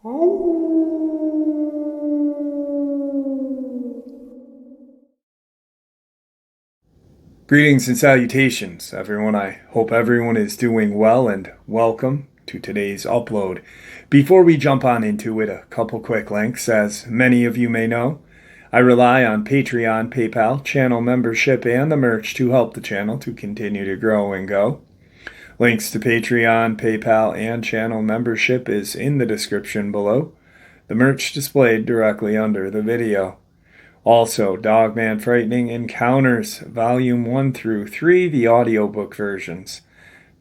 Greetings and salutations, everyone. I hope everyone is doing well and welcome to today's upload. Before we jump on into it, a couple quick links. As many of you may know, I rely on Patreon, PayPal, channel membership, and the merch to help the channel to continue to grow and go. Links to Patreon, PayPal, and channel membership is in the description below. The merch displayed directly under the video. Also, Dogman Frightening Encounters, Volume 1 through 3, the audiobook versions.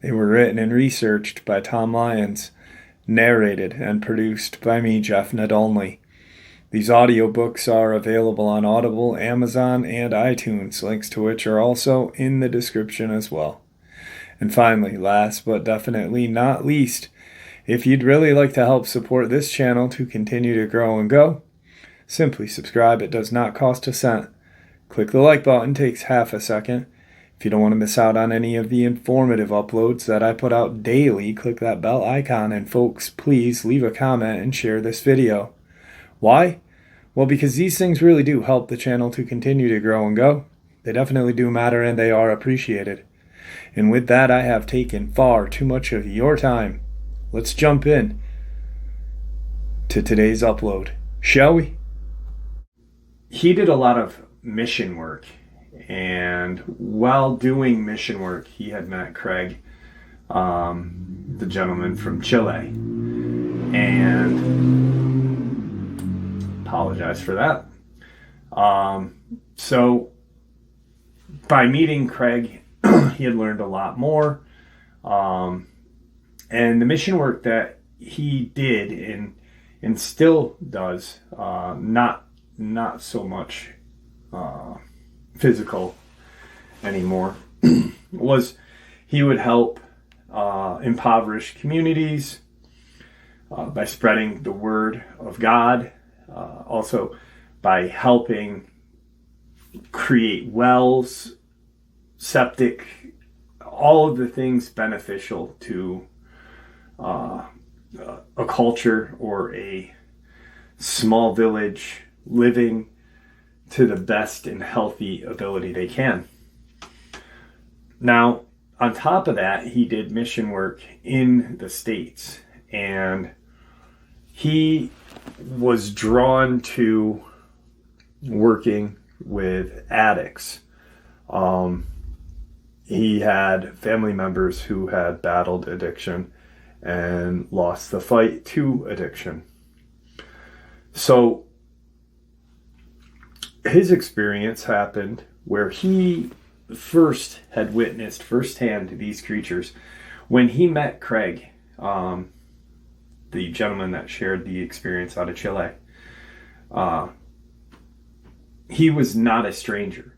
They were written and researched by Tom Lyons, narrated and produced by me, Jeff Nadolny. These audiobooks are available on Audible, Amazon, and iTunes, links to which are also in the description as well. And finally, last but definitely not least, if you'd really like to help support this channel to continue to grow and go, simply subscribe. It does not cost a cent. Click the like button, takes half a second. If you don't want to miss out on any of the informative uploads that I put out daily, click that bell icon, and folks, please leave a comment and share this video. Why? Well, because these things really do help the channel to continue to grow and go. They definitely do matter, and they are appreciated. And with that, I have taken far too much of your time. Let's jump in to today's upload, shall we? He did a lot of mission work, and while doing mission work, he had met Craig, the gentleman from Chile, and apologize for that. So by meeting Craig, he had learned a lot more, and the mission work that he did and still does, not so much physical anymore, was he would help impoverished communities by spreading the word of God, also by helping create wells, septic, all of the things beneficial to a culture or a small village living to the best and healthy ability they can. Now, on top of that, he did mission work in the States, and he was drawn to working with addicts. He had family members who had battled addiction and lost the fight to addiction. So his experience happened where he first had witnessed firsthand these creatures when he met Craig, the gentleman that shared the experience out of Chile. He was not a stranger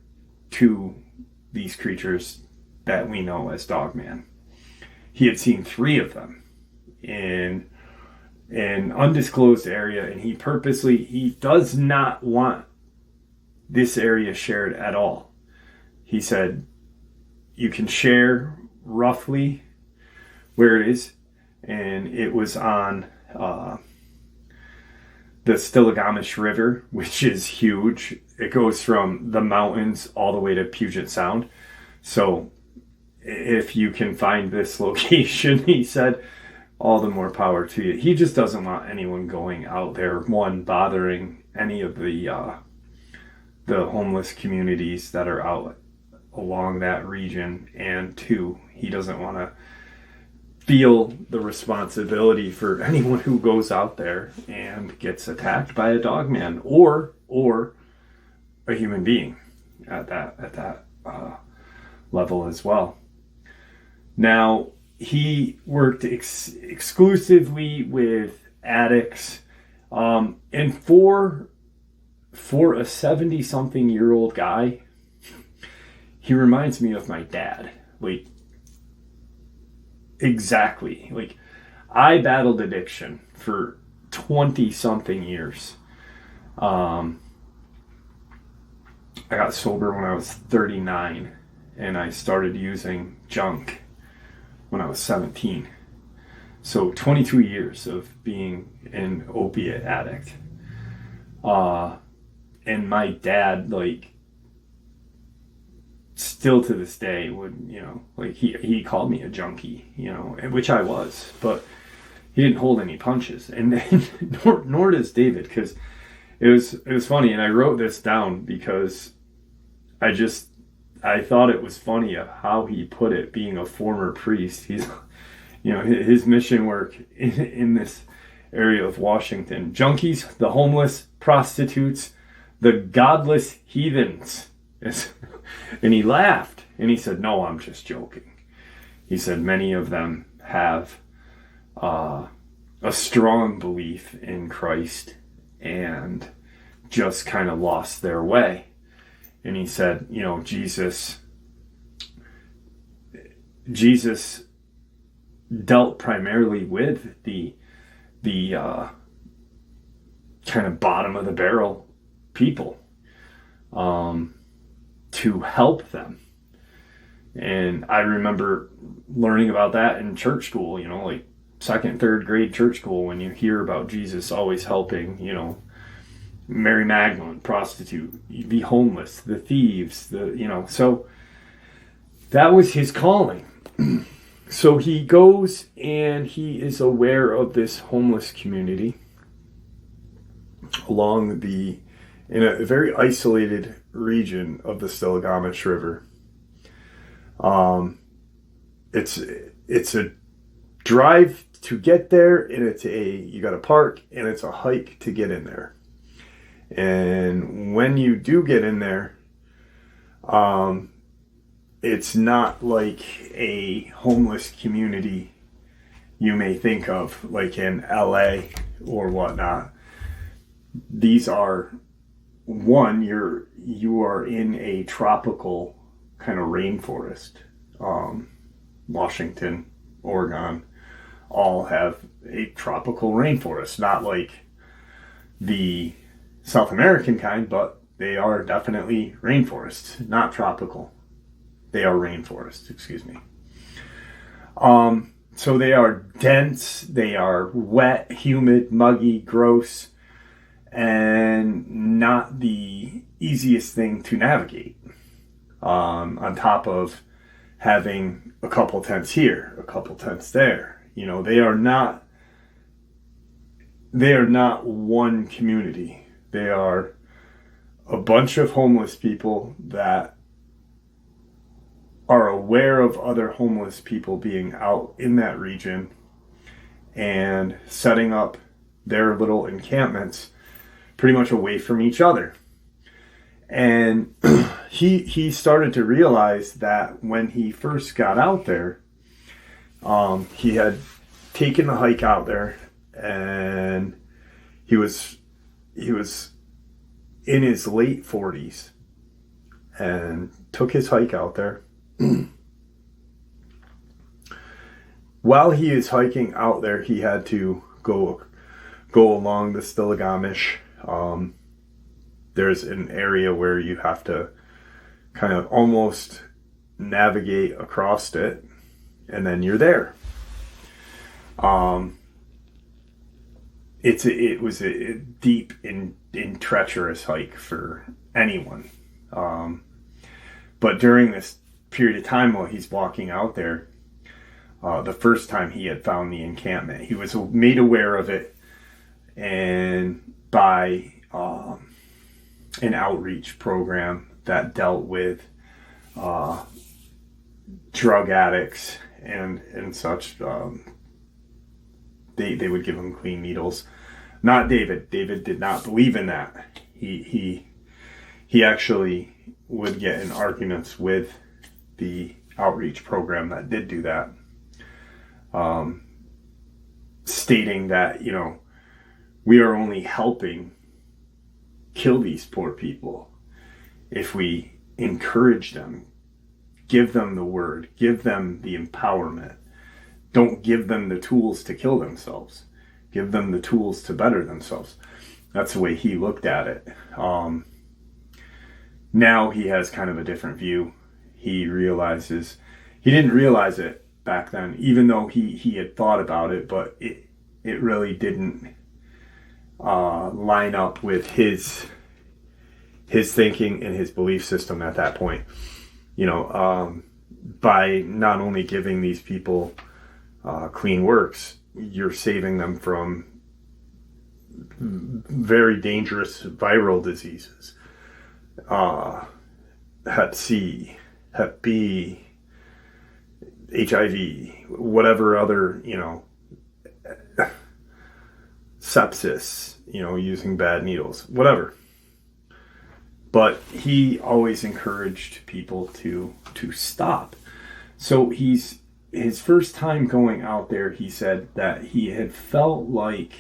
to these creatures that we know as Dogman. He had seen 3 of them in an undisclosed area, and he does not want this area shared at all. He said, you can share roughly where it is, and it was on the Stillaguamish River, which is huge. It goes from the mountains all the way to Puget Sound. So if you can find this location, he said, all the more power to you. He just doesn't want anyone going out there, one, bothering any of the homeless communities that are out along that region, and 2, he doesn't want to feel the responsibility for anyone who goes out there and gets attacked by a dogman or a human being at that level as well. Now, he worked exclusively with addicts, and for a 70-something-year-old guy, he reminds me of my dad. Like, exactly. Like, I battled addiction for 20-something years. I got sober when I was 39, and I started using junk when I was 17. So 22 years of being an opiate addict. And my dad, like, still to this day would, like, he called me a junkie, which I was, but he didn't hold any punches. And then, nor does David, because it was funny. And I wrote this down because I thought it was funny of how he put it, being a former priest. He's, his mission work in this area of Washington. Junkies, the homeless, prostitutes, the godless heathens. And he laughed and he said, "No, I'm just joking." He said many of them have a strong belief in Christ and just kind of lost their way. And he said, Jesus dealt primarily with the kind of bottom of the barrel people, to help them. And I remember learning about that in church school, like second, third grade church school, when you hear about Jesus always helping, Mary Magdalene, prostitute, the homeless, the thieves, so that was his calling. So he goes and he is aware of this homeless community in a very isolated region of the Stillaguamish River. It's a drive to get there, and you got to park, and it's a hike to get in there. And when you do get in there, it's not like a homeless community you may think of, like in LA or whatnot. These are, you are in a tropical kind of rainforest. Washington, Oregon, all have a tropical rainforest, not like the South American kind, but they are definitely rainforests, not tropical. They are rainforests, excuse me. So they are dense, they are wet, humid, muggy, gross, and not the easiest thing to navigate. On top of having a couple tents here, a couple tents there. They are not one community. They are a bunch of homeless people that are aware of other homeless people being out in that region and setting up their little encampments pretty much away from each other. And he started to realize that when he first got out there, he had taken the hike out there, and he was in his late 40s and took his hike out there. While he is hiking out there, he had to go along the Stillaguamish. There's an area where you have to kind of almost navigate across it, and then you're there. It was a deep and treacherous hike for anyone. But during this period of time while he's walking out there, the first time he had found the encampment, he was made aware of it, and by an outreach program that dealt with drug addicts and such. They would give him clean needles. Not David. David did not believe in that. He actually would get in arguments with the outreach program that did do that, stating that, we are only helping kill these poor people if we encourage them, give them the word, give them the empowerment. Don't give them the tools to kill themselves. Give them the tools to better themselves. That's the way he looked at it. Now he has kind of a different view. He didn't realize it back then, even though he had thought about it, but it really didn't line up with his thinking and his belief system at that point. By not only giving these people clean works, you're saving them from very dangerous viral diseases, Hep C, Hep B, HIV, whatever other, sepsis, using bad needles, whatever. But he always encouraged people to stop. So his first time going out there, he said that he had felt like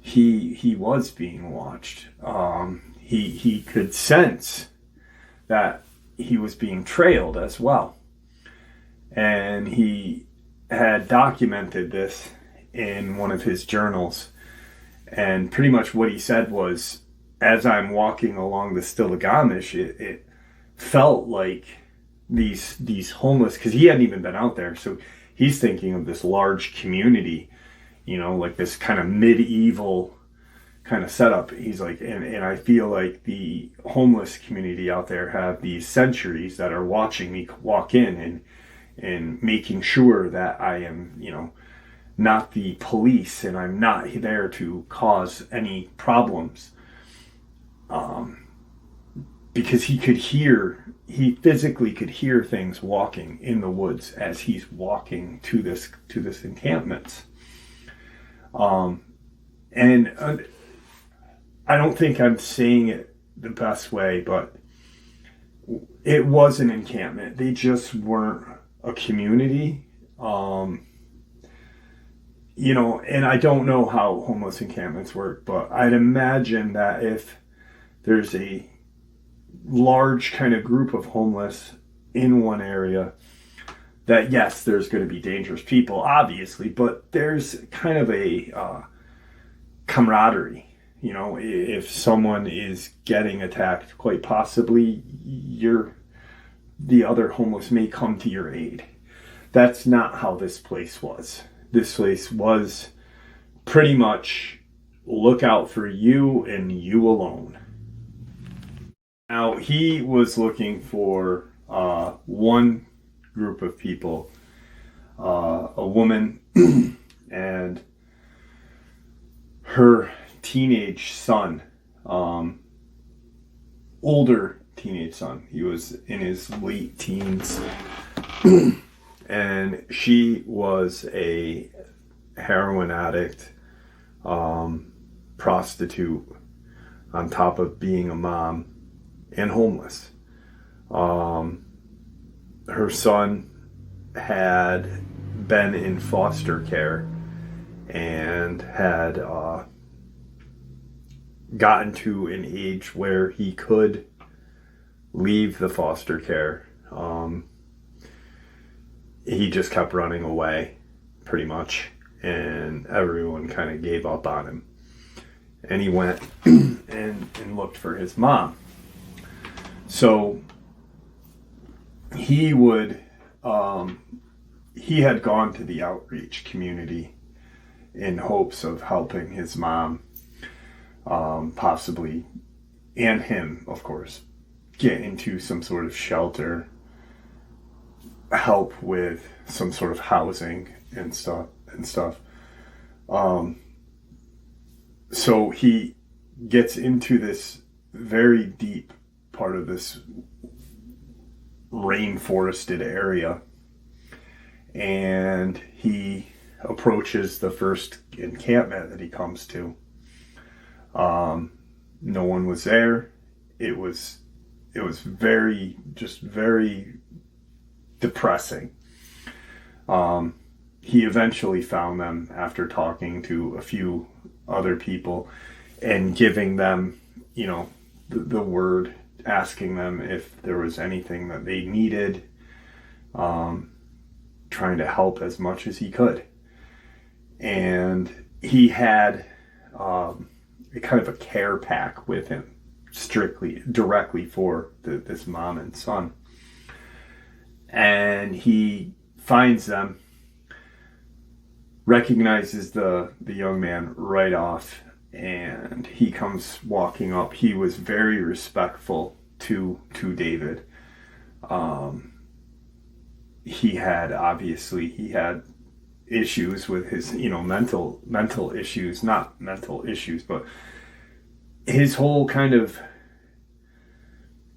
he was being watched. He could sense that he was being trailed as well. And he had documented this in one of his journals. And pretty much what he said was, as I'm walking along the Stillaguamish, it felt like these homeless, because he hadn't even been out there, so he's thinking of this large community, like this kind of medieval kind of setup. He's like, and I feel like the homeless community out there have these sentries that are watching me walk in and making sure that I am, not the police, and I'm not there to cause any problems. Because he physically could hear things walking in the woods as he's walking to this encampment. And I don't think I'm saying it the best way, but it was an encampment. They just weren't a community. And I don't know how homeless encampments work, but I'd imagine that if there's a large kind of group of homeless in one area, that yes, there's going to be dangerous people, obviously, but there's kind of a camaraderie. If someone is getting attacked, quite possibly the other homeless may come to your aid. That's not how this place was. This place was pretty much look out for you and you alone. Now, he was looking for one group of people, a woman and her teenage son, older teenage son. He was in his late teens. And she was a heroin addict, prostitute, on top of being a mom, and homeless. Her son had been in foster care and had gotten to an age where he could leave the foster care. He just kept running away, pretty much, and everyone kind of gave up on him. And he went and looked for his mom. So he had gone to the outreach community in hopes of helping his mom, possibly, and him, of course, get into some sort of shelter, help with some sort of housing and stuff. So he gets into this very deep part of this rainforested area, and he approaches the first encampment that he comes to. No one was there. It was very depressing. He eventually found them after talking to a few other people and giving them, the word, asking them if there was anything that they needed, trying to help as much as he could. And he had a kind of a care pack with him, directly for this mom and son. And he finds them, recognizes the young man right off, and he comes walking up. He was very respectful to David. He had issues with his, mental issues, not mental issues, but his whole kind of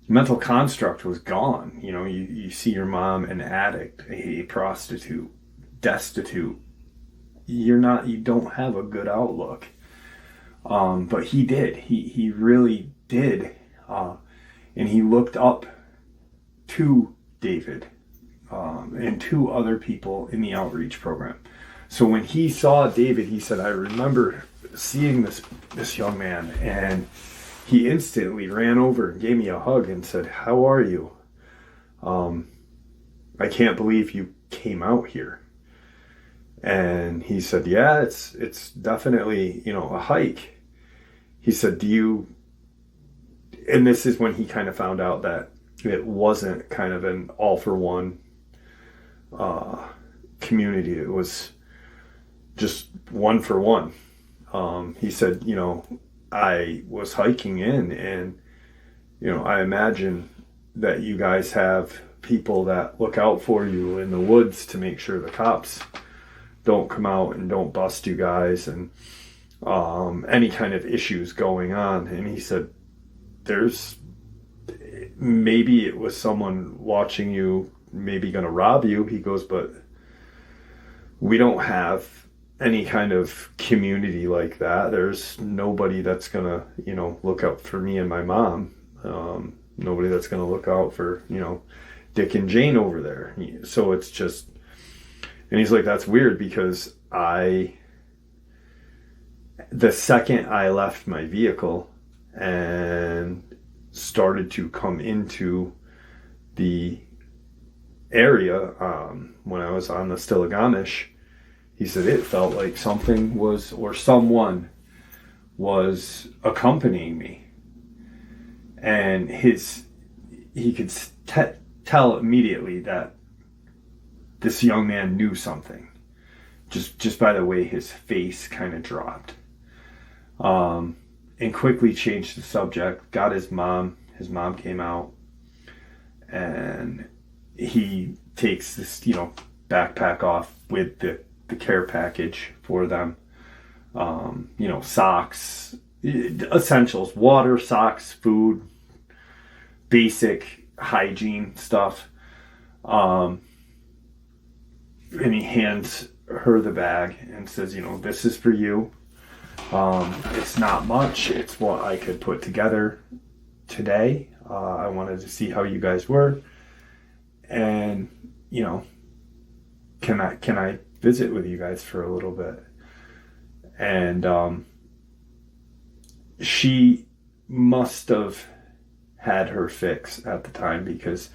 mental construct was gone. You see your mom an addict, a prostitute, destitute. You don't have a good outlook. But he did. He really did. And he looked up to David and to other people in the outreach program. So when he saw David, he said, I remember seeing this young man, and he instantly ran over and gave me a hug and said, how are you? I can't believe you came out here. And he said, yeah, it's definitely, a hike. He said, and this is when he kind of found out that it wasn't kind of an all for one community. It was just one for one. He said, I was hiking in, and, I imagine that you guys have people that look out for you in the woods to make sure the cops don't come out and don't bust you guys, and any kind of issues going on. And he said, maybe it was someone watching you, maybe going to rob you. He goes, but we don't have any kind of community like that. There's nobody that's going to, look out for me and my mom. Nobody that's going to look out for, Dick and Jane over there. So it's just, and he's like, that's weird, because the second I left my vehicle and started to come into the area, when I was on the Stiligamish, he said it felt like someone was accompanying me. And he could tell immediately that this young man knew something, just by the way his face kind of dropped. And quickly changed the subject, got his mom. His mom came out, and he takes this, backpack off with the care package for them. Socks, essentials, water, socks, food, basic hygiene stuff. And he hands her the bag and says, this is for you. It's not much. It's what I could put together today. I wanted to see how you guys were. And, can I visit with you guys for a little bit? And she must have had her fix at the time, because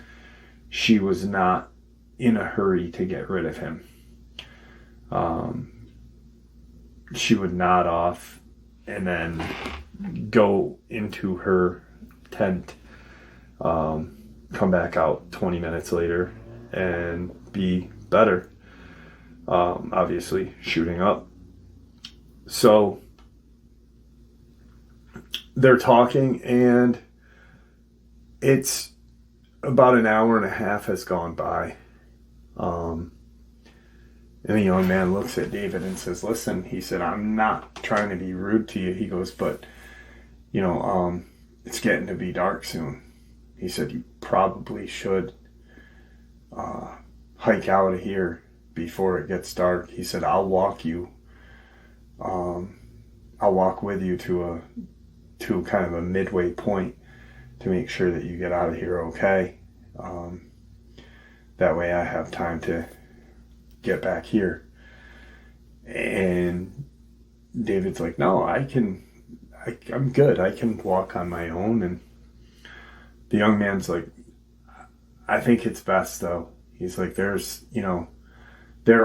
she was not in a hurry to get rid of him. She would nod off and then go into her tent, come back out 20 minutes later and be better. Obviously shooting up. So they're talking, and it's about an hour and a half has gone by. And the young man looks at David and says, listen, he said, I'm not trying to be rude to you. He goes, but, it's getting to be dark soon. He said, you probably should hike out of here before it gets dark. He said, I'll walk you. I'll walk with you to kind of a midway point to make sure that you get out of here okay. That way I have time to get back here. And David's like, no, I'm good. I can walk on my own. And the young man's like, I think it's best though. He's like, there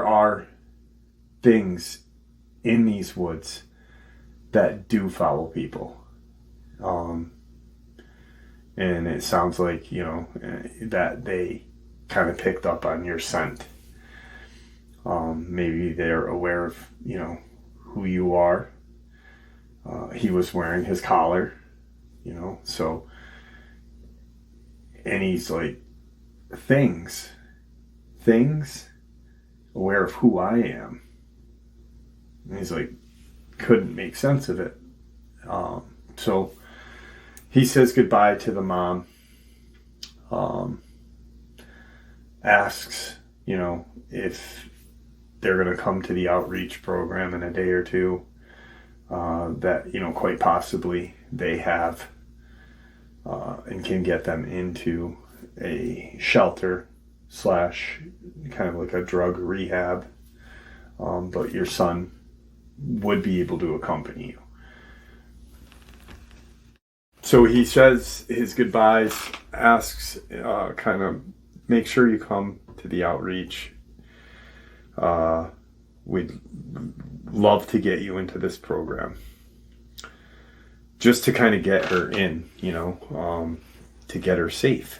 are things in these woods that do follow people. And it sounds like, that they kind of picked up on your scent. Maybe they're aware of, who you are. He was wearing his collar, so, and he's like, things, aware of who I am. And he's like, couldn't make sense of it. So he says goodbye to the mom, asks, if they're going to come to the outreach program in a day or two, that, quite possibly they have, and can get them into a shelter / kind of like a drug rehab. But your son would be able to accompany you. So he says his goodbyes, asks, kind of, make sure you come to the outreach. We'd love to get you into this program. Just to kind of get her in, to get her safe.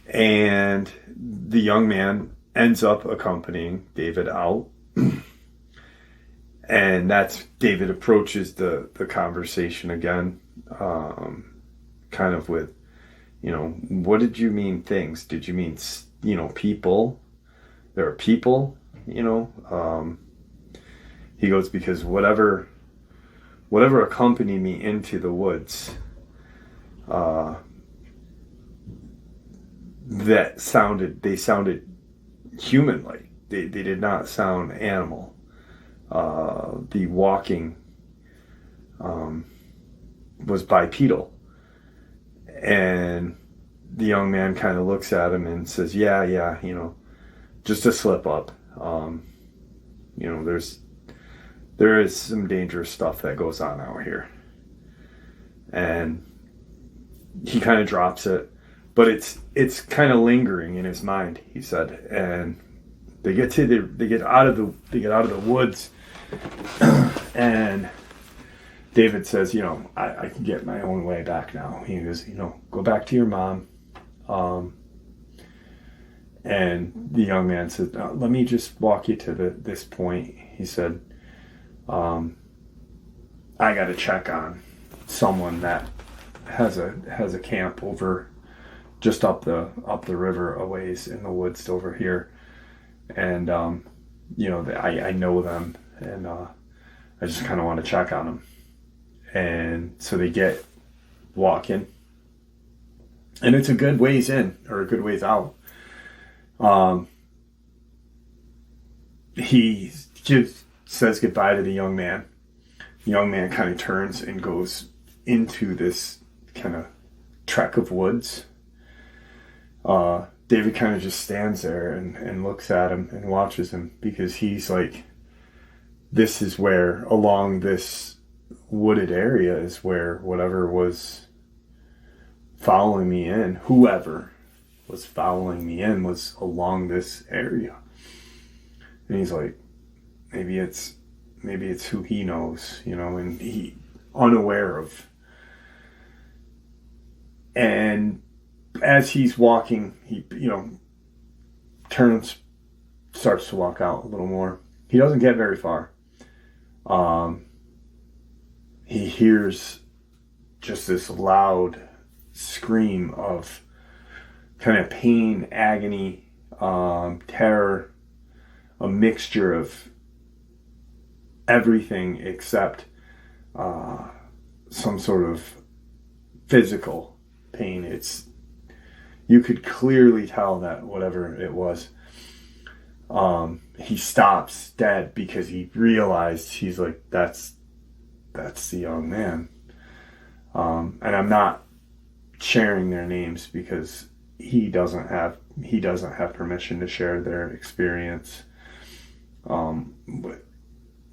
And the young man ends up accompanying David out. And that's, David approaches the conversation again, kind of with, what did you mean things? Did you mean, people? There are people, he goes, because whatever accompanied me into the woods, they sounded human-like. They did not sound animal. The walking was bipedal. And the young man kind of looks at him and says, yeah, just a slip up. There is some dangerous stuff that goes on out here. And he kind of drops it, but it's kind of lingering in his mind, he said. And they get out of the woods, and David says, I can get my own way back now. He goes, go back to your mom. And the young man said, let me just walk you to this point. He said, I got to check on someone that has a camp over just up the river a ways in the woods over here. And, I know them, and I just kind of want to check on them. And so they get walking, and it's a good ways in, or a good ways out. He just says goodbye to the young man. The young man kind of turns and goes into this kind of trek of woods. David kind of just stands there and looks at him and watches him, because he's like, this is where, along this wooded area, is where whatever was following me in, whoever was following me in, was along this area. And he's like, maybe it's who he knows, and he unaware of. And as he's walking, he, turns, starts to walk out a little more. He doesn't get very far. He hears just this loud scream of kind of pain, agony, terror, a mixture of everything except some sort of physical pain. You could clearly tell that whatever it was, he stops dead, because he realized, he's like, that's the young man. And I'm not sharing their names because he doesn't have permission to share their experience. But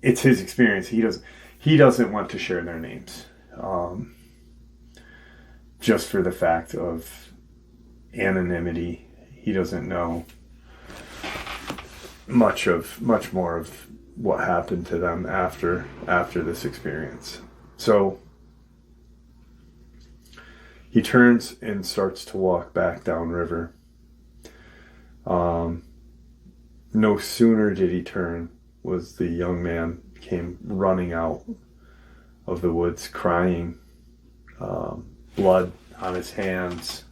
it's his experience. He doesn't want to share their names. Just for the fact of anonymity. He doesn't know much more of what happened to them after this experience. So he turns and starts to walk back downriver. No sooner did he turn was the young man came running out of the woods crying, blood on his hands,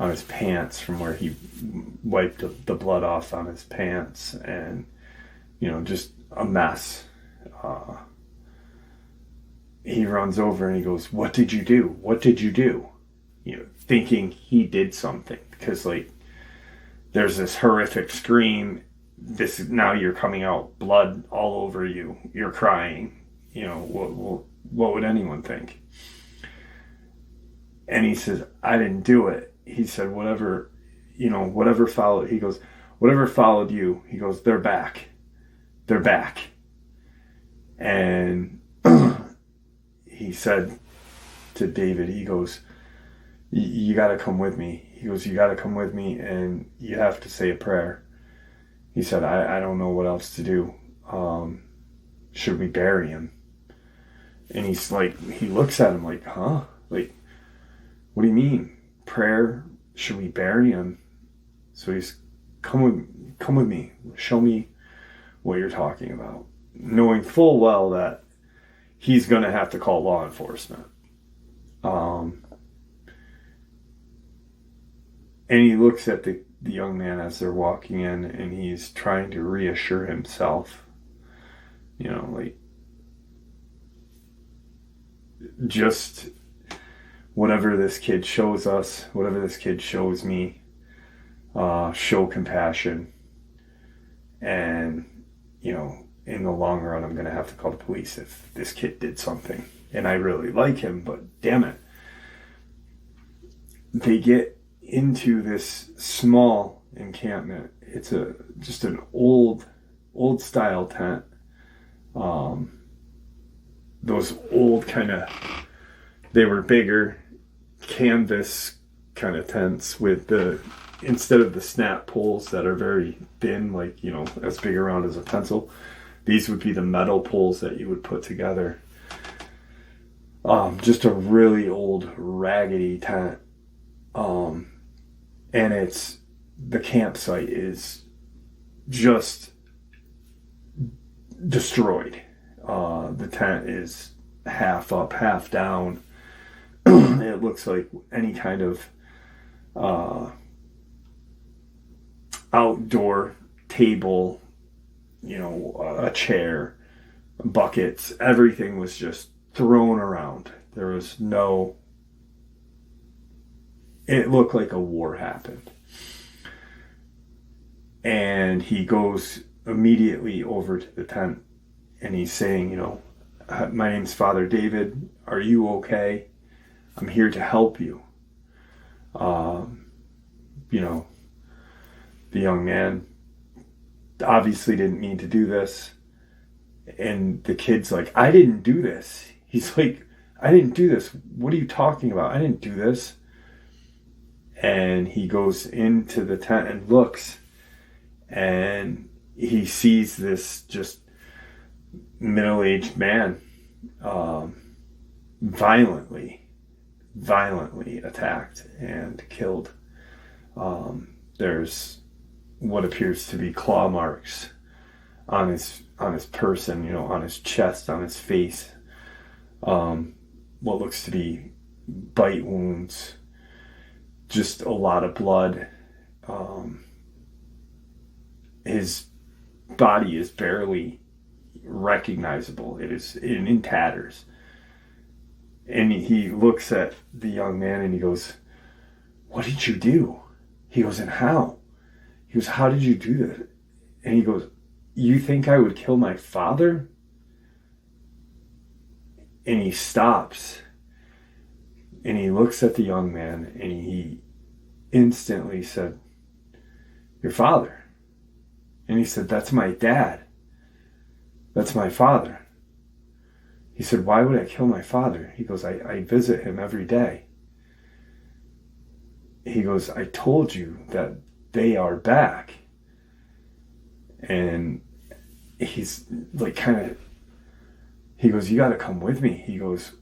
on his pants from where he wiped the blood off on his pants, and just a mess. He runs over and he goes, "What did you do? What did you do?" Thinking he did something, because there's this horrific scream. Now you're coming out, blood all over you. You're crying. What would anyone think? And he says, "I didn't do it." He said, whatever followed. He goes, "Whatever followed you." He goes, "They're back. They're back." And he said to David, he goes, "You got to come with me." He goes, "You got to come with me, and you have to say a prayer." He said, I don't know what else to do. Should we bury him?" And he's like, he looks at him like, "Huh? What do you mean? Prayer? Should we bury him?" So he's, come with me. Show me what you're talking about. Knowing full well that he's going to have to call law enforcement. And he looks at the young man as they're walking in, and he's trying to reassure himself, just whatever this kid shows us, whatever this kid shows me, show compassion. And, in the long run, I'm going to have to call the police if this kid did something. And I really like him, but damn it. They get into this small encampment. It's just an old style tent. Those old they were bigger canvas kind of tents with instead of the snap poles that are very thin, as big around as a pencil, these would be the metal poles that you would put together. Just a really old raggedy tent. And the campsite is just destroyed. The tent is half up, half down. It looks like any kind of outdoor table, a chair, buckets, everything was just thrown around. There was it looked like a war happened. And he goes immediately over to the tent and he's saying, "My name's Father David. Are you okay? I'm here to help you." The young man obviously didn't mean to do this. And the kid's like, "I didn't do this." He's like, "I didn't do this. What are you talking about? I didn't do this." And he goes into the tent and looks, and he sees this just middle-aged man violently attacked and killed. There's what appears to be claw marks on his person, on his chest, on his face. What looks to be bite wounds. Just a lot of blood. His body is barely recognizable. It is in tatters. And he looks at the young man and he goes, "What did you do?" He goes, "And how?" He goes, "How did you do that?" And he goes, "You think I would kill my father?" And he stops. And he looks at the young man and he instantly said, "Your father?" And he said, "That's my dad. That's my father." He said, "Why would I kill my father?" He goes, I visit him every day." He goes, "I told you that they are back." And he's like he goes, "You got to come with me." He goes,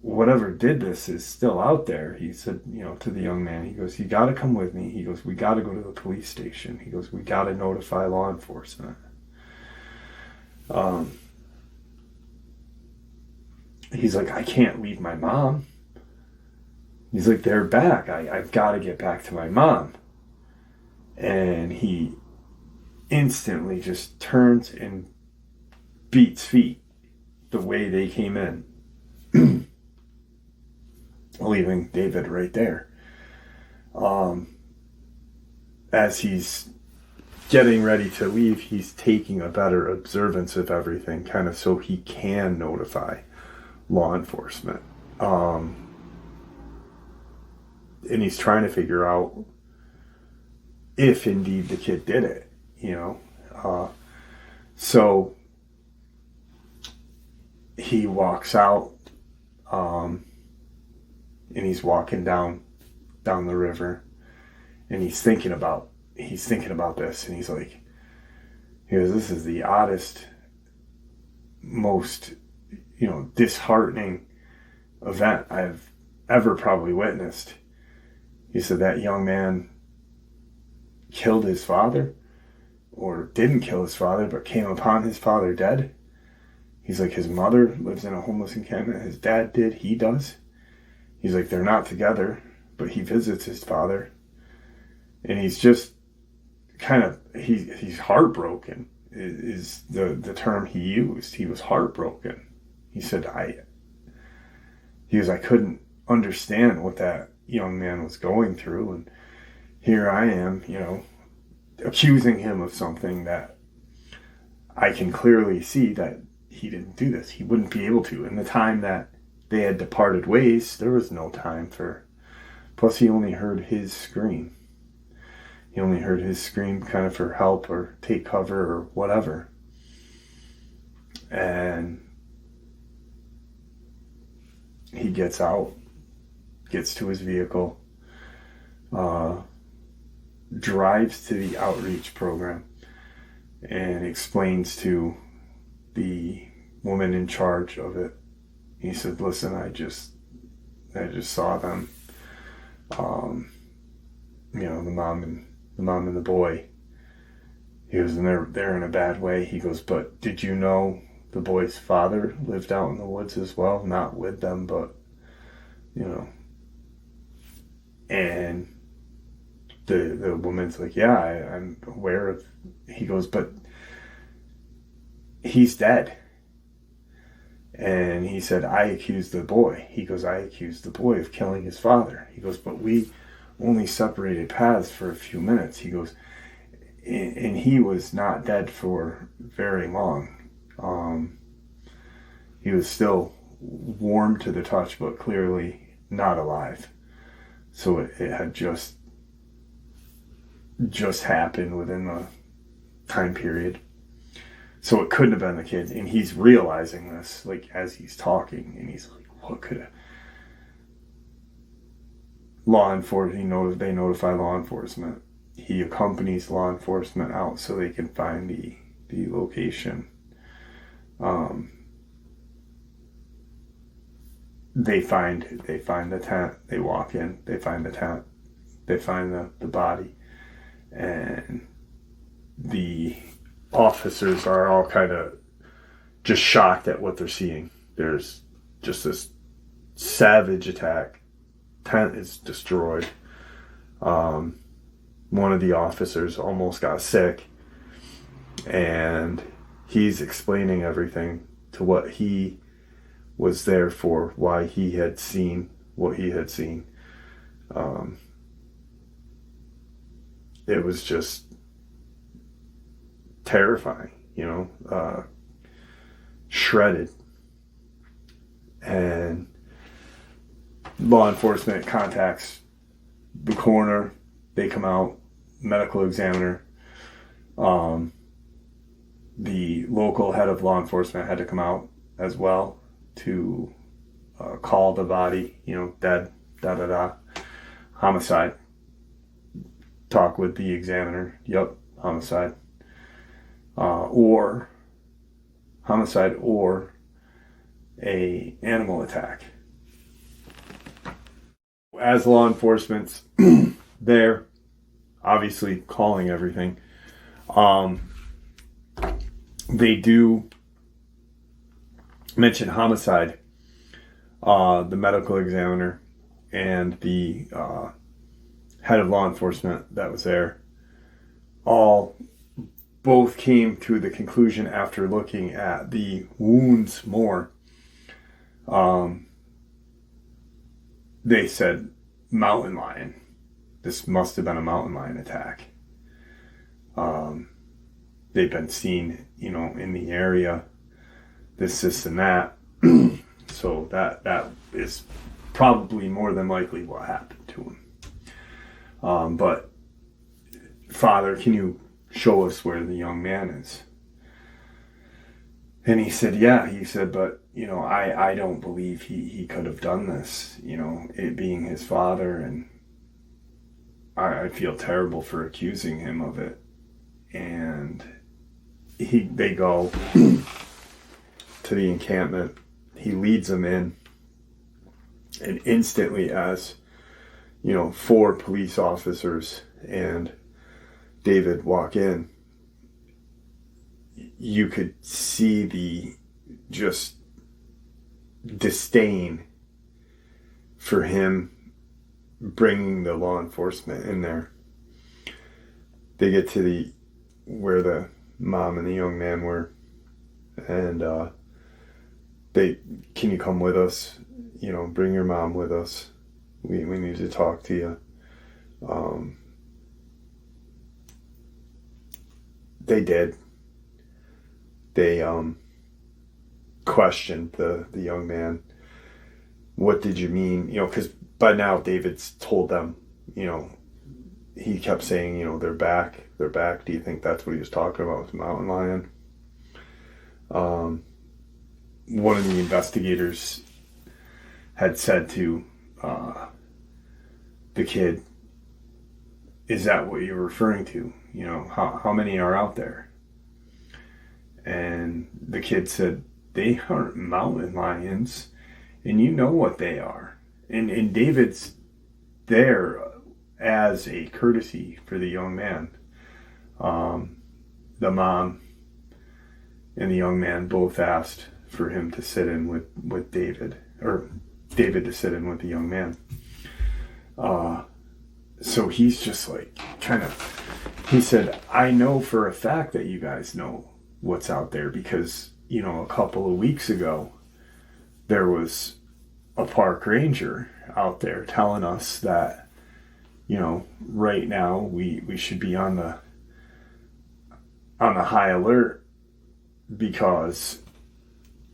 whatever did this is still out there. He said, to the young man, he goes, you got to come with me. He goes, we got to go to the police station. He goes, we got to notify law enforcement. He's like, I can't leave my mom. He's like, they're back. I've got to get back to my mom. And he instantly just turns and beats feet the way they came in. Leaving David right there. As he's getting ready to leave, he's taking a better observance of everything, kind of so he can notify law enforcement. And he's trying to figure out if indeed the kid did it, so he walks out, and he's walking down the river, and he's thinking about this, and he's like, this is the oddest, most, disheartening event I've ever probably witnessed. He said that young man killed his father, or didn't kill his father, but came upon his father dead. He's like, his mother lives in a homeless encampment. His dad did. He does. He's like, they're not together, but he visits his father. And he's just kind of, he's heartbroken is the term he used. He was heartbroken. He said, I couldn't understand what that young man was going through. And here I am, accusing him of something that I can clearly see that he didn't do this. He wouldn't be able to. In the time that they had departed ways, there was no time for... Plus, he only heard his scream. He only heard his scream kind of for help or take cover or whatever. And he gets out, gets to his vehicle, drives to the outreach program, and explains to the woman in charge of it. He said, listen, I just saw them, the mom and the boy. He goes, and they're in a bad way. He goes, but did you know the boy's father lived out in the woods as well? Not with them, but, and the woman's like, yeah, I'm aware of... He goes, but he's dead. And he said, I accused the boy. He goes, I accused the boy of killing his father. He goes, but we only separated paths for a few minutes. He goes, and he was not dead for very long. He was still warm to the touch, but clearly not alive. So it had just happened within the time period. So it couldn't have been the kid. And he's realizing this, like, as he's talking. And he's like, what could have... Law enforcement, they notify law enforcement. He accompanies law enforcement out so they can find the location. They find the tent. They walk in. They find the tent. They find the body. And the officers are all kind of just shocked at what they're seeing. There's just this savage attack. Tent is destroyed. One of the officers almost got sick, and he's explaining everything to what he was there for, why he had seen what he had seen. It was just terrifying, shredded. And law enforcement contacts the coroner. They come out, medical examiner. The local head of law enforcement had to come out as well to call the body, dead, homicide. Talk with the examiner. Yep, homicide. Or homicide or a animal attack. as law enforcement's there, obviously calling everything, they do mention homicide. The medical examiner and the head of law enforcement that was there both came to the conclusion after looking at the wounds more. They said mountain lion. This must have been a mountain lion attack. They've been seen, in the area, this, and that. So that is probably more than likely what happened to him. But Father, can you show us where the young man is? And he said, yeah. He said, but I don't believe he could have done this. It being his father, and I feel terrible for accusing him of it. And they go to the encampment. He leads them in, and instantly, as 4 police officers and David walk in, you could see the just disdain for him bringing the law enforcement in there. They get to where the mom and the young man were, and can you come with us? Bring your mom with us. We need to talk to you. They did. They questioned the young man. What did you mean? Because by now David's told them, he kept saying, they're back. They're back. Do you think that's what he was talking about with mountain lion? One of the investigators had said to the kid, is that what you're referring to? How many are out there? And the kid said, they aren't mountain lions, and you know what they are. And David's there as a courtesy for the young man. The mom and the young man both asked for him to sit in with David, or David to sit in with the young man. So he's just like, he said, I know for a fact that you guys know what's out there, because, a couple of weeks ago, there was a park ranger out there telling us that, right now we should be on the high alert, because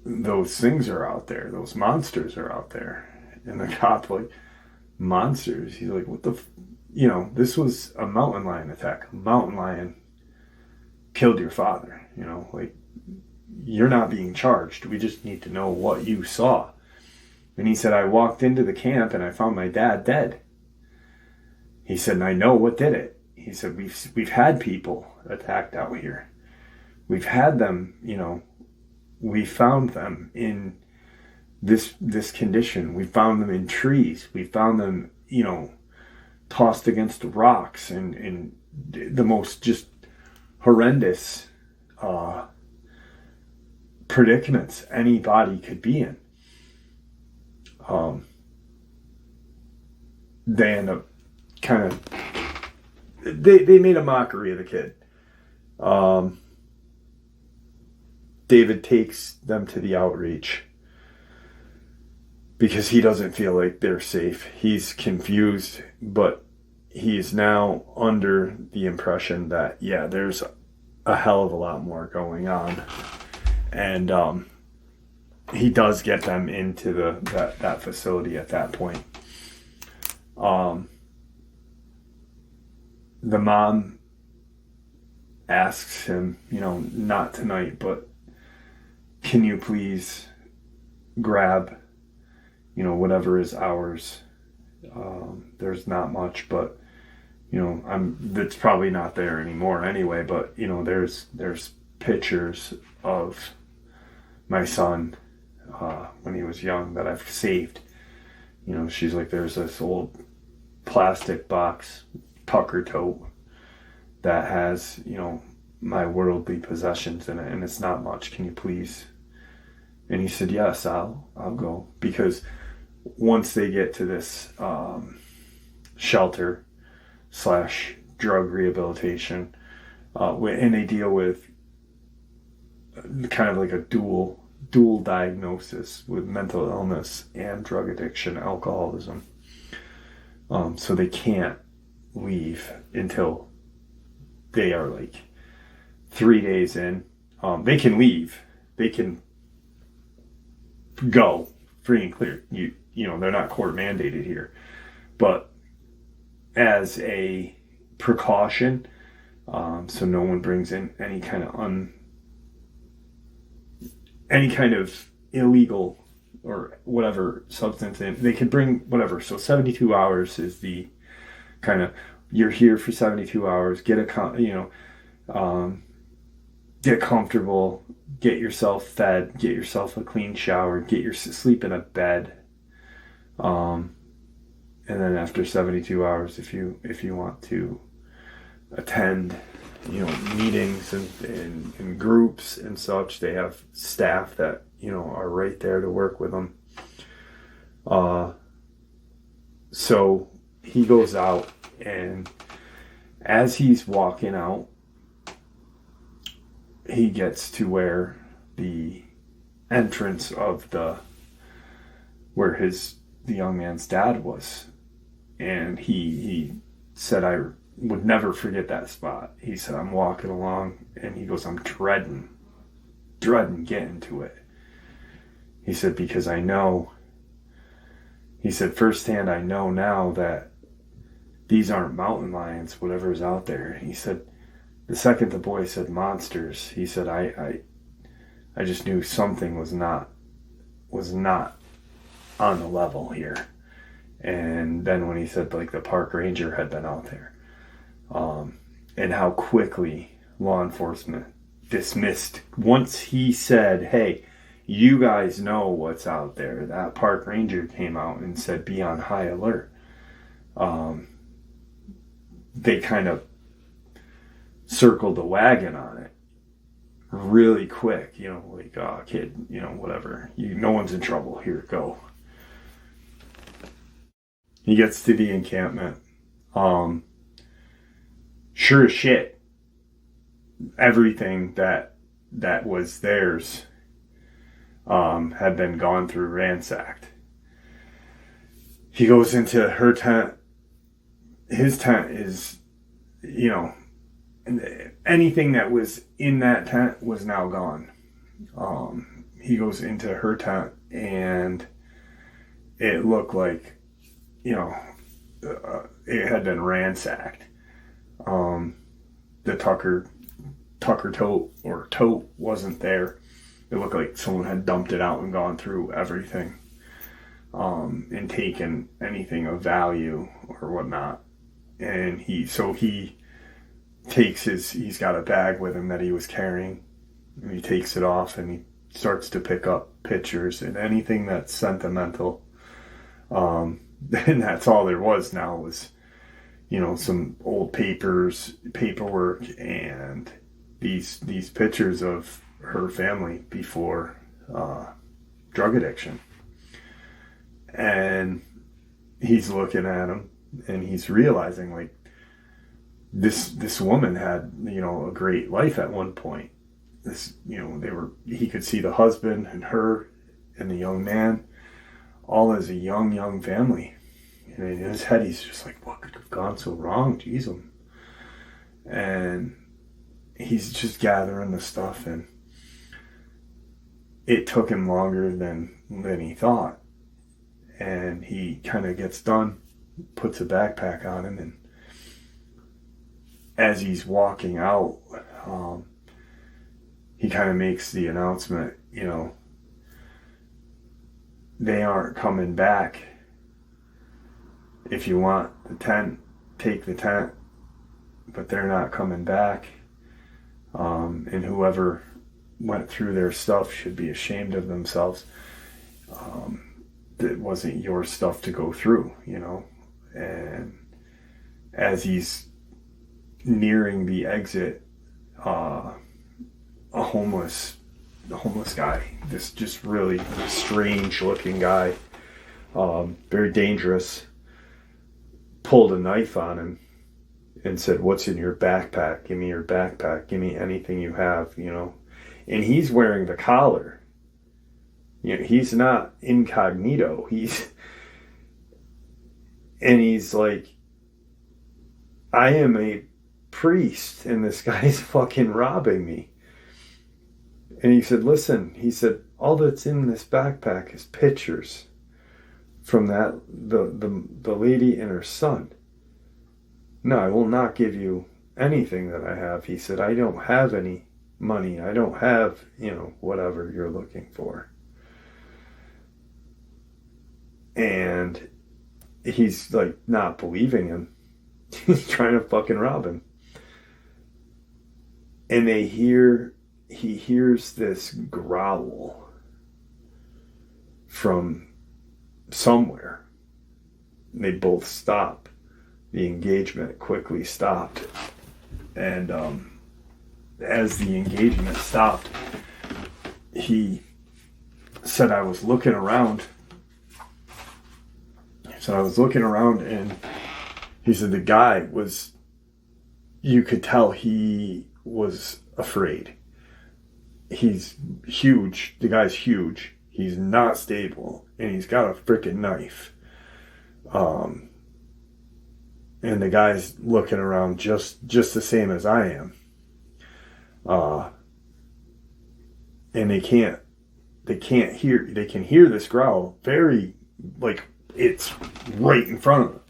those things are out there, those monsters are out there. And the cop, like, monsters? He's like, what the this was a mountain lion attack. A mountain lion killed your father. You're not being charged. We just need to know what you saw. And he said, I walked into the camp and I found my dad dead. He said, and I know what did it. He said, we've had people attacked out here. We've had them, we found them in this condition. We found them in trees. We found them, tossed against rocks and the most just horrendous predicaments anybody could be in. They end up they made a mockery of the kid. David takes them to the outreach because he doesn't feel like they're safe. He's confused, but he's now under the impression that, there's a hell of a lot more going on. And he does get them into that facility at that point. The mom asks him, not tonight, but can you please grab, whatever is ours? There's not much, but, it's probably not there anymore anyway, but, there's pictures of my son when he was young that I've saved. She's like, there's this old plastic box Tucker tote that has, my worldly possessions in it, and it's not much. Can you please? And he said, yes, I'll go. Because once they get to this shelter / drug rehabilitation, and they deal with kind of like a dual diagnosis with mental illness and drug addiction, alcoholism. So they can't leave until they are like 3 days in. They can leave. They can go free and clear. They're not court mandated here. But as a precaution, so no one brings in any kind of illegal or whatever substance in. They could bring whatever. So 72 hours is the kind of, you're here for 72 hours, get comfortable, get yourself fed, get yourself a clean shower, sleep in a bed. And then after 72 hours, if you want to attend, meetings and groups and such, they have staff that, are right there to work with them. So he goes out, and as he's walking out, he gets to where the entrance of where the young man's dad was. And he said, I would never forget that spot. He said, I'm walking along, and he goes, I'm dreading getting to it. He said, because I know, he said, firsthand, I know now that these aren't mountain lions, whatever's out there. He said, the second the boy said monsters, he said, I just knew something was not on the level here. And then when he said, like, the park ranger had been out there, and how quickly law enforcement dismissed, once he said, hey, you guys know what's out there, that park ranger came out and said, be on high alert. They kind of circled the wagon on it really quick, like, oh, kid, whatever, no one's in trouble, here, go. He gets to the encampment. Sure as shit, everything that was theirs had been gone through, ransacked. He goes into her tent. His tent is, anything that was in that tent was now gone. He goes into her tent, and it looked like, it had been ransacked. The Tucker tote wasn't there. It looked like someone had dumped it out and gone through everything, and taken anything of value or whatnot. And he takes he's got a bag with him that he was carrying, and he takes it off, and he starts to pick up pictures and anything that's sentimental. And that's all there was now was, some old paperwork, and these pictures of her family before drug addiction. And he's looking at him, and he's realizing, like, this woman had, a great life at one point. He could see the husband and her and the young man all as a young family. And in his head, he's just like, what could have gone so wrong? Jeez. And he's just gathering the stuff, and it took him longer than he thought. And he kind of gets done, puts a backpack on him, and as he's walking out, he kind of makes the announcement, they aren't coming back. If you want the tent, take the tent, but they're not coming back. And whoever went through their stuff should be ashamed of themselves. that wasn't your stuff to go through, you know. And as he's nearing the exit, a homeless guy, this just really strange looking guy, very dangerous, pulled a knife on him and said, "What's in your backpack? Give me your backpack. Give me anything you have," you know. And he's wearing the collar. You know, he's not incognito. He's like, I am a priest and this guy's fucking robbing me. And he said, "Listen," he said, "all that's in this backpack is pictures from the lady and her son. No, I will not give you anything that I have." He said, "I don't have any money. I don't have, you know, whatever you're looking for." And he's like not believing him. He's trying to fucking rob him. And he hears this growl from somewhere. They both stop. The engagement quickly stopped. And as the engagement stopped, he said, "I was looking around." So I was looking around, and he said the guy was, you could tell he was afraid. He's huge. The guy's huge. He's not stable, and he's got a freaking knife. And the guy's looking around just the same as I am. And they can hear this growl very, like, it's right in front of them.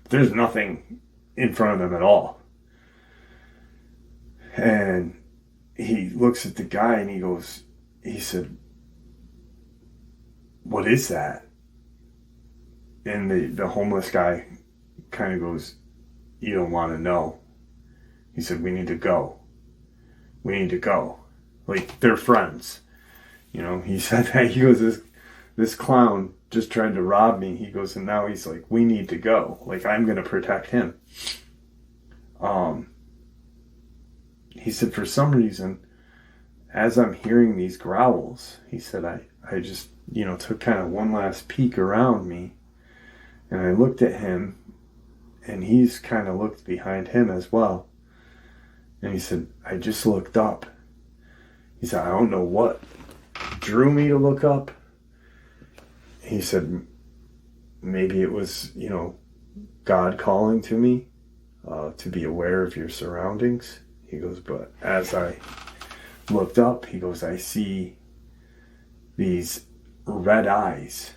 There's nothing in front of them at all. And he looks at the guy and he said, "What is that?" And the homeless guy kind of goes, "You don't want to know." He said, "We need to go. We need to go." Like, they're friends. You know, he said that. He goes, this clown just tried to rob me. He goes, and now he's like, "We need to go. Like, I'm going to protect him." He said, "For some reason, as I'm hearing these growls," he said, I just, you know, took kind of one last peek around me, and I looked at him, and he's kind of looked behind him as well. And he said, "I just looked up." He said, "I don't know what drew me to look up." He said, "Maybe it was, you know, God calling to me to be aware of your surroundings." He goes, "But as I looked up," he goes, "I see these red eyes."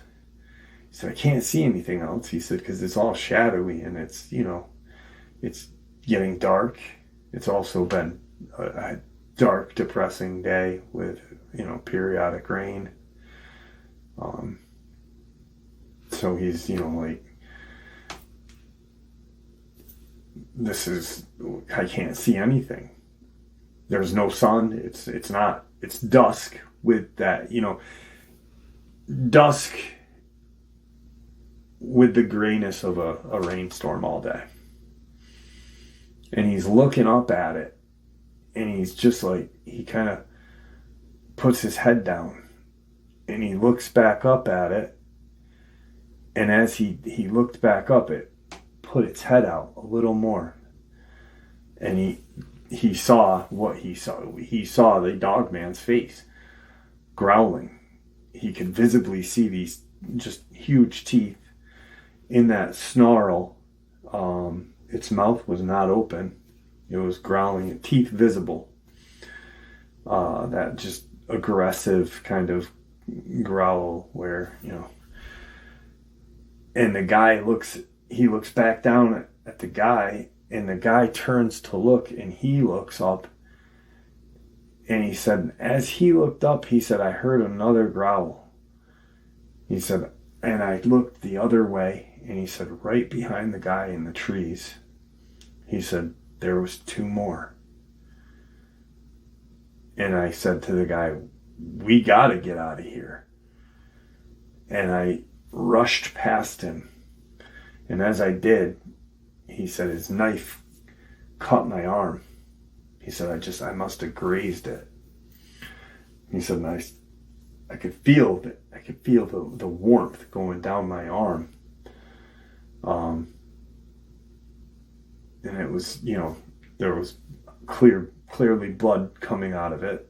He said, "I can't see anything else." He said, "because it's all shadowy and it's, you know, it's getting dark. It's also been a dark, depressing day with, you know, periodic rain." So he's, you know, like, I can't see anything. There's no sun. It's dusk with that, you know, dusk with the grayness of a rainstorm all day. And he's looking up at it, and he's just like, he kind of puts his head down, and he looks back up at it. And as he looked back up, it put its head out a little more. And he saw what he saw. He saw the Dogman's face growling. He could visibly see these just huge teeth in that snarl. Its mouth was not open. It was growling, teeth visible. That just aggressive kind of growl where, you know. And the guy looks back down at the guy, and the guy turns to look, and he looks up. And he said, as he looked up, he said, "I heard another growl." He said, and I looked the other way, and he said, right behind the guy in the trees, he said, there was two more. And I said to the guy, "We gotta get out of here." And rushed past him. And as I did, he said his knife cut my arm. He said, I must have grazed it. He said, I could feel the warmth going down my arm. And it was, there was clearly blood coming out of it.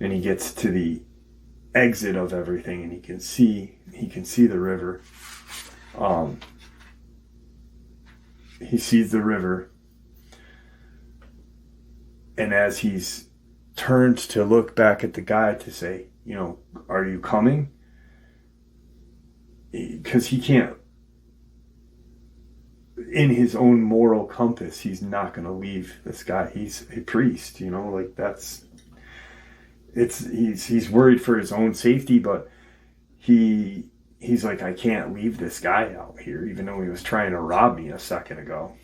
And he gets to the exit of everything, and he can see the river. He sees the river, and as he's turned to look back at the guy to say, are you coming? Because he can't, in his own moral compass, he's not going to leave this guy. He's a priest, he's worried for his own safety, but he's like, I can't leave this guy out here, even though he was trying to rob me a second ago.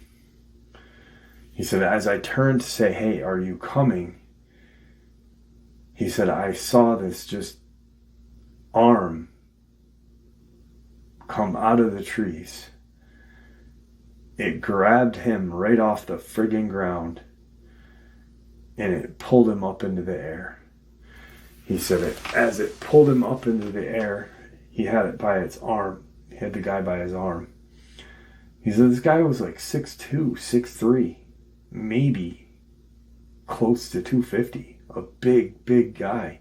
He said, as I turned to say, hey, are you coming? He said, I saw this just arm come out of the trees. It grabbed him right off the friggin' ground, and it pulled him up into the air. He said, as it pulled him up into the air, he had it by its arm. He had the guy by his arm. He said, this guy was like 6'2", 6'3", maybe close to 250. A big, big guy.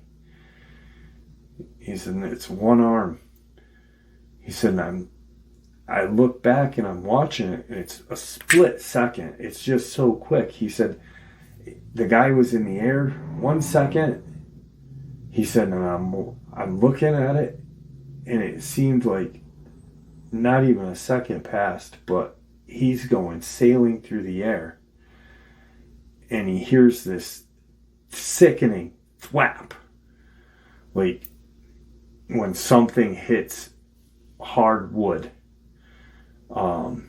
He said, it's one arm. He said, I look back and I'm watching it, and it's a split second. It's just so quick. He said, the guy was in the air 1 second. He said, and I'm looking at it, and it seemed like not even a second passed, but he's going sailing through the air, and he hears this sickening thwap, like when something hits hard wood, and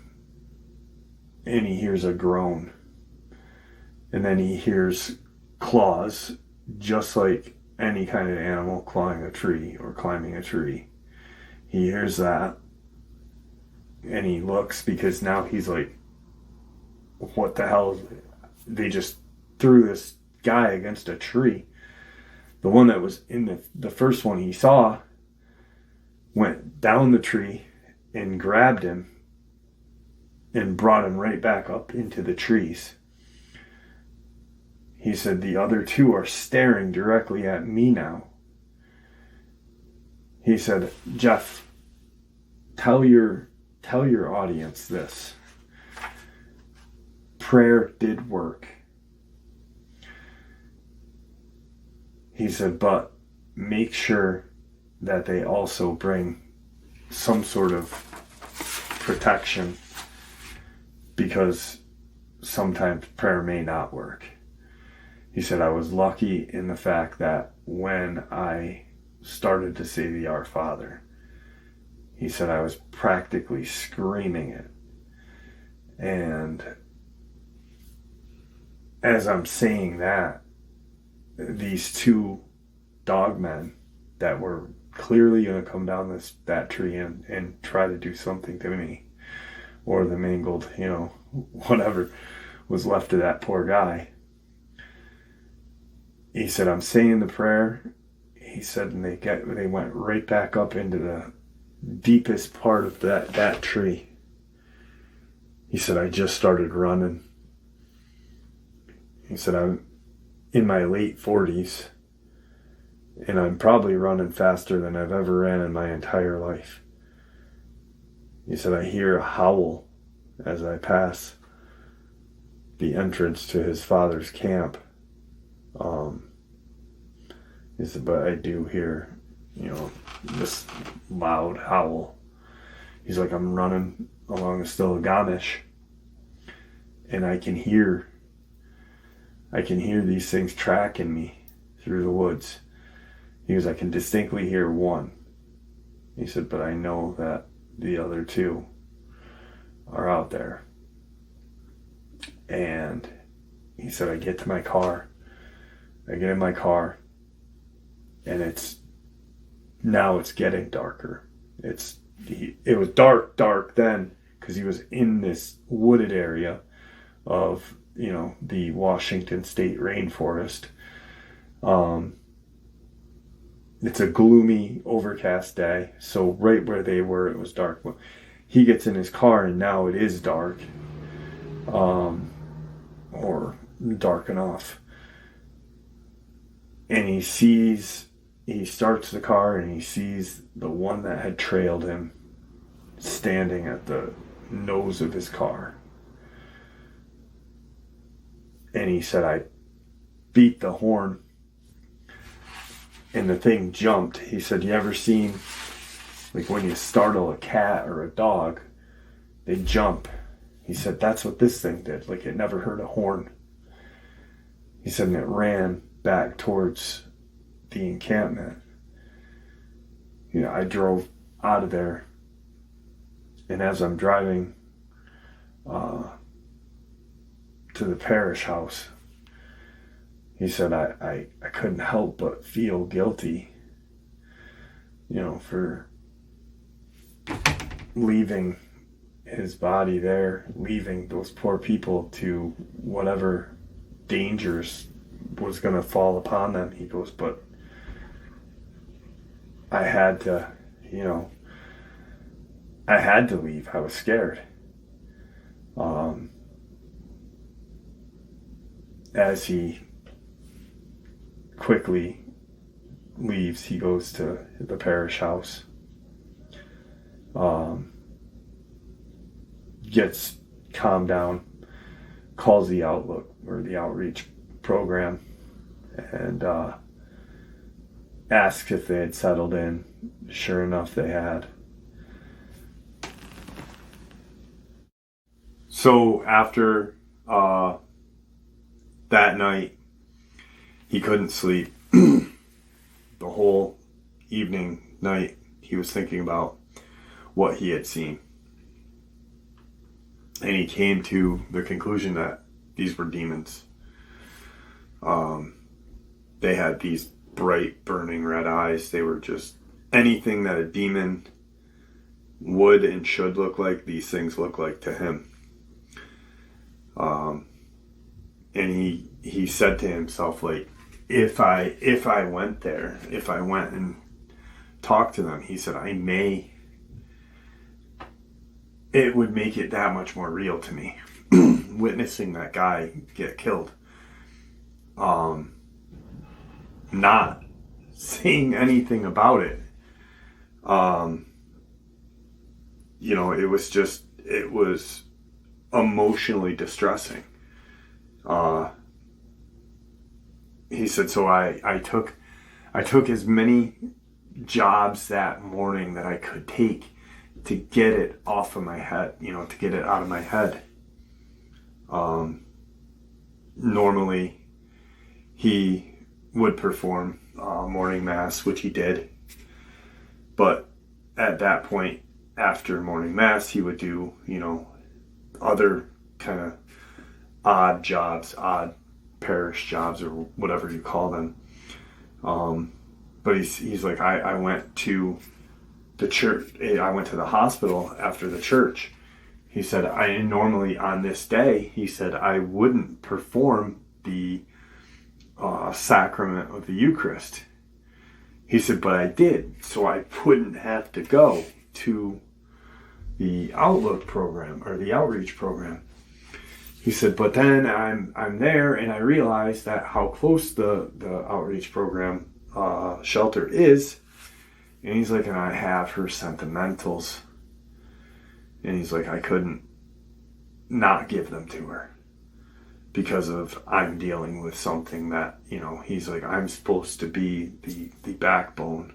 he hears a groan, and then he hears claws, just like any kind of animal clawing a tree or climbing a tree. He hears that, and he looks, because now he's like, what the hell? They just threw this guy against a tree. The one that was in the first one he saw went down the tree and grabbed him and brought him right back up into the trees. He said, the other two are staring directly at me now. He said, Jeff, tell your audience this. Prayer did work. He said, but make sure that they also bring some sort of protection, because sometimes prayer may not work. He said, I was lucky in the fact that when I started to say the Our Father, he said, I was practically screaming it. And as I'm saying that, these two dogmen that were clearly going to come down that tree and try to do something to me, or the mangled, whatever was left of that poor guy. He said, I'm saying the prayer. He said, and they went right back up into the deepest part of that tree. He said, I just started running. He said, I'm in my late 40s, and I'm probably running faster than I've ever ran in my entire life. He said, I hear a howl as I pass the entrance to his father's camp. He said, but I do hear, this loud howl. He's like, I'm running along a Still-A-Gamish, and I can hear these things tracking me through the woods. He goes, I can distinctly hear one. He said, but I know that the other two are out there. And he said, I get in my car, and it's getting darker. It was dark then because he was in this wooded area of, the Washington State rainforest. It's a gloomy, overcast day. So right where they were, it was dark. He gets in his car and now it is dark, or dark enough. And he starts the car and he sees the one that had trailed him standing at the nose of his car. And he said, I beat the horn and the thing jumped. He said, you ever seen, like when you startle a cat or a dog, they jump. He said, that's what this thing did. Like it never heard a horn. He said, and it ran back towards the encampment. I drove out of there, and as I'm driving to the parish house, he said, I couldn't help but feel guilty, for leaving his body there, leaving those poor people to whatever dangers was going to fall upon them. He goes, but I had to, I had to leave. I was scared. As he quickly leaves, he goes to the parish house, gets calmed down, calls the Outlook or the outreach program, and asks if they had settled in. Sure enough, they had. So after that night, he couldn't sleep. The whole night, he was thinking about what he had seen. And he came to the conclusion that these were demons. They had these bright, burning red eyes. They were just anything that a demon would and should look like, these things look like to him. And he said to himself, like, if I went there, if I went and talked to them, he said, it would make it that much more real to me, witnessing that guy get killed. Not saying anything about it. It was emotionally distressing. He said, so I took as many jobs that morning that I could take to get it off of my head, to get it out of my head. Normally he would perform morning mass, which he did. But at that point, after morning mass, he would do, other kind of odd jobs, odd parish jobs, or whatever you call them. But he's like, I went to the church, I went to the hospital after the church. He said, I normally on this day, he said, I wouldn't perform the sacrament of the Eucharist. He said, but I did, so I wouldn't have to go to the Outlook program or the outreach program. He said, but then I'm there and I realized that how close the outreach program shelter is. And he's like, and I have her sentimentals. And he's like, I couldn't not give them to her because of I'm dealing with something that, he's like, I'm supposed to be the backbone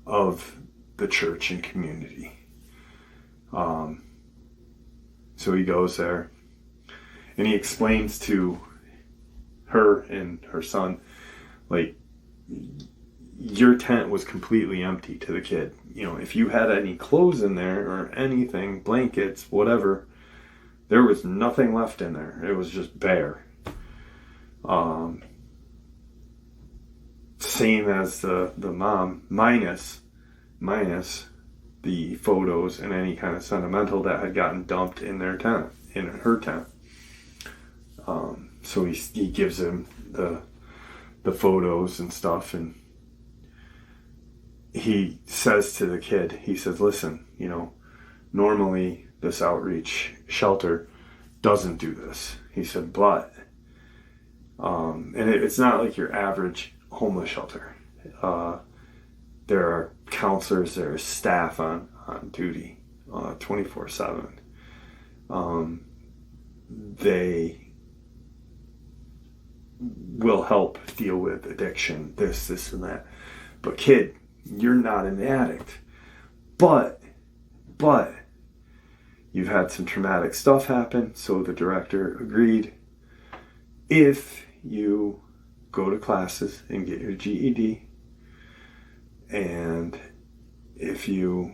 of the church and community. So he goes there and he explains to her and her son, like, your tent was completely empty to the kid. If you had any clothes in there or anything, blankets, whatever, there was nothing left in there. It was just bare. Same as the mom, minus the photos and any kind of sentimental that had gotten dumped in their tent, in her tent. So he gives him the photos and stuff, and he says to the kid, he says, listen, normally this outreach shelter doesn't do this. He said, but, and it's not like your average homeless shelter. There are counselors, there are staff on duty 24/7. They will help deal with addiction, this and that. But kid, you're not an addict. But you've had some traumatic stuff happen, so the director agreed. If you go to classes and get your GED, and if you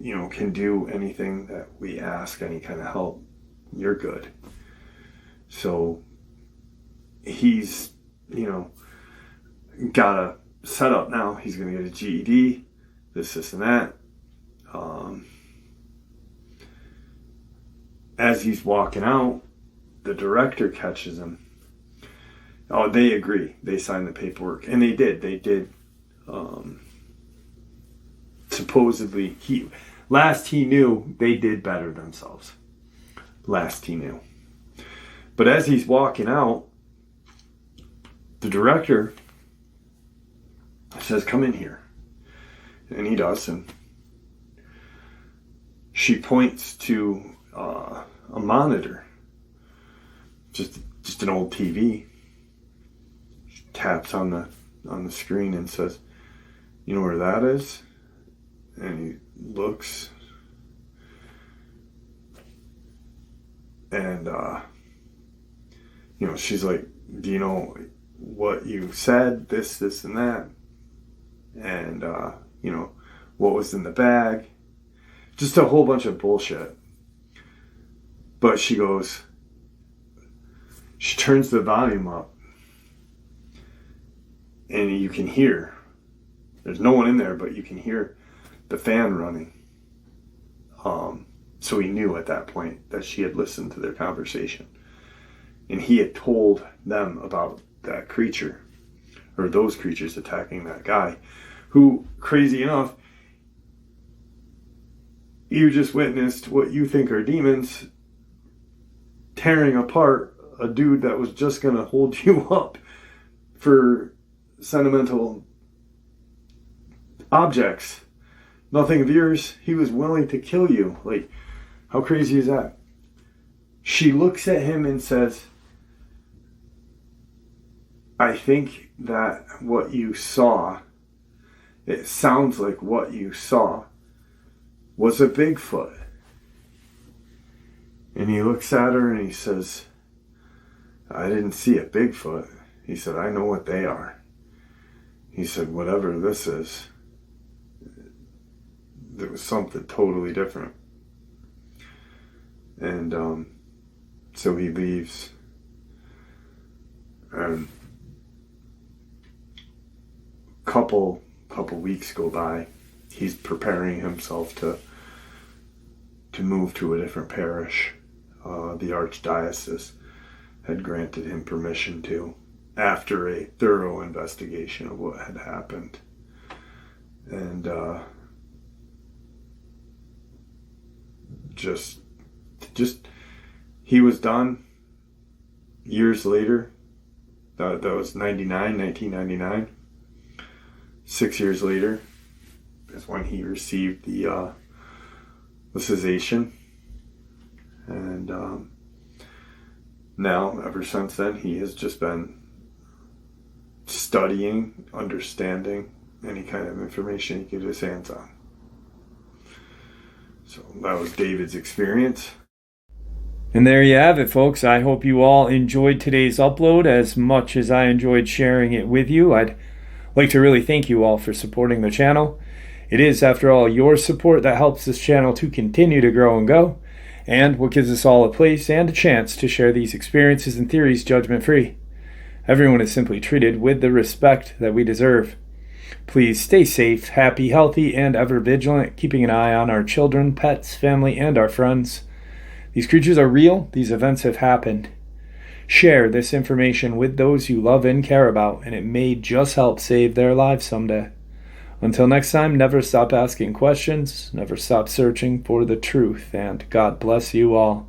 can do anything that we ask, any kind of help, you're good. So he's, got a setup now. He's going to get a GED, this and that. As he's walking out, the director catches him. Oh, they agree. They signed the paperwork. And they did. Supposedly, last he knew, they did better themselves. Last he knew. But as he's walking out, the director says, come in here. And he does. And she points to a monitor. Just an old TV. She taps on the screen and says, you know where that is? And he looks. And, she's like, do you know what you said? This and that. And, what was in the bag. Just a whole bunch of bullshit. But she turns the volume up. And you can hear. There's no one in there, but you can hear the fan running. So he knew at that point that she had listened to their conversation. And he had told them about that creature, or those creatures attacking that guy, who, crazy enough, you just witnessed what you think are demons tearing apart a dude that was just going to hold you up for sentimental objects. Nothing of yours. He was willing to kill you. Like, how crazy is that? She looks at him and says, I think that what you saw, it sounds like what you saw was a Bigfoot. And he looks at her and he says, I didn't see a Bigfoot. He said, I know what they are. He said, whatever this is, there was something totally different. And so he leaves. And couple weeks go by. He's preparing himself to move to a different parish. The archdiocese had granted him permission to, after a thorough investigation of what had happened. And just he was done years later. That was 1999. 6 years later is when he received the cessation. And now, ever since then, he has just been studying, understanding any kind of information he could get his hands on. So that was David's experience. And there you have it, folks. I hope you all enjoyed today's upload as much as I enjoyed sharing it with you. I'd like to really thank you all for supporting the channel. It is, after all, your support that helps this channel to continue to grow and go, and what gives us all a place and a chance to share these experiences and theories judgment-free. Everyone is simply treated with the respect that we deserve. Please stay safe, happy, healthy, and ever vigilant, keeping an eye on our children, pets, family, and our friends. These creatures are real. These events have happened. Share this information with those you love and care about, and it may just help save their lives someday. Until next time, never stop asking questions, never stop searching for the truth, and God bless you all.